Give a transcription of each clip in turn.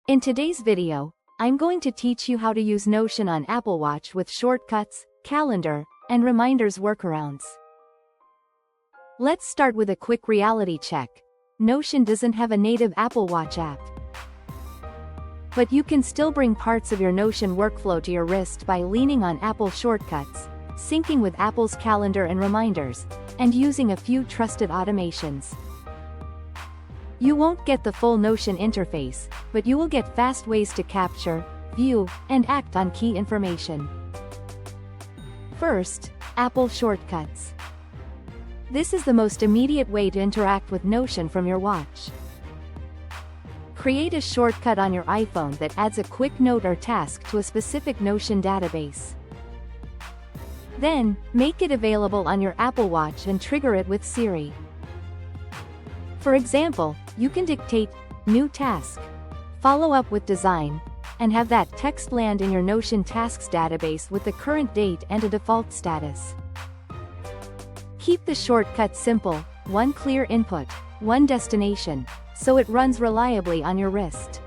In today's video, I'm going to teach you how to use Notion on Apple Watch with shortcuts, calendar, and reminders workarounds. Let's start with a quick reality check. Notion doesn't have a native Apple Watch app. But you can still bring parts of your Notion workflow to your wrist by leaning on Apple shortcuts, syncing with Apple's calendar and reminders, and using a few trusted automations. You won't get the full Notion interface, but you will get fast ways to capture, view, and act on key information. First, Apple Shortcuts. This is the most immediate way to interact with Notion from your watch. Create a shortcut on your iPhone that adds a quick note or task to a specific Notion database. Then, make it available on your Apple Watch and trigger it with Siri. For example, you can dictate, "New task," follow up with design, and have that text land in your Notion tasks database with the current date and a default status. Keep the shortcut simple, one clear input, one destination, so it runs reliably on your wrist.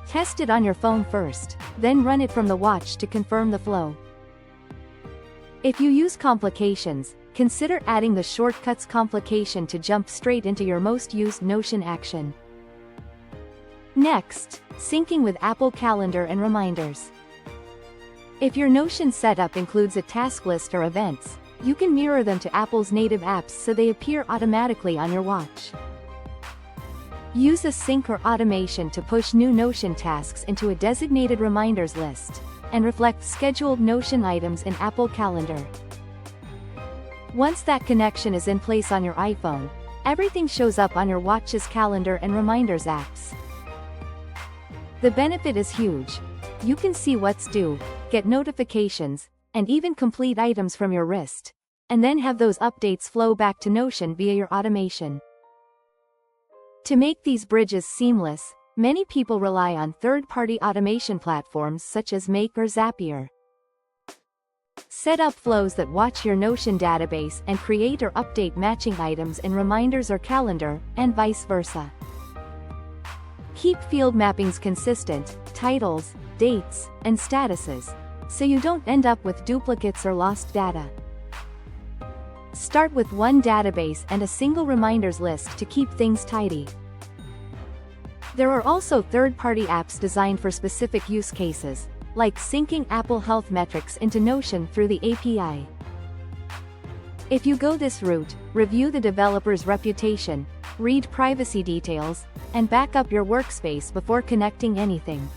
Test it on your phone first, then run it from the watch to confirm the flow. If you use complications, consider adding the shortcuts complication to jump straight into your most used Notion action. Next, syncing with Apple Calendar and reminders. If your Notion setup includes a task list or events, you can mirror them to Apple's native apps so they appear automatically on your watch. Use a sync or automation to push new Notion tasks into a designated reminders list, and reflect scheduled Notion items in Apple Calendar. Once that connection is in place on your iPhone, everything shows up on your watch's calendar and reminders apps. The benefit is huge. You can see what's due, get notifications, and even complete items from your wrist, and then have those updates flow back to Notion via your automation. To make these bridges seamless, many people rely on third-party automation platforms such as Make or Zapier. Set up flows that watch your Notion database and create or update matching items in reminders or calendar, and vice versa. Keep field mappings consistent, titles, dates, and statuses, so you don't end up with duplicates or lost data. Start with one database and a single reminders list to keep things tidy. There are also third-party apps designed for specific use cases, like syncing Apple Health metrics into Notion through the API. If you go this route, review the developer's reputation, read privacy details, and back up your workspace before connecting anything.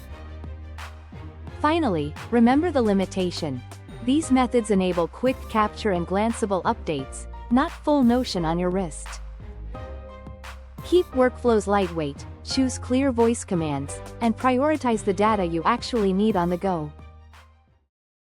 Finally, remember the limitation. These methods enable quick capture and glanceable updates, not full Notion on your wrist. Keep workflows lightweight, choose clear voice commands, and prioritize the data you actually need on the go.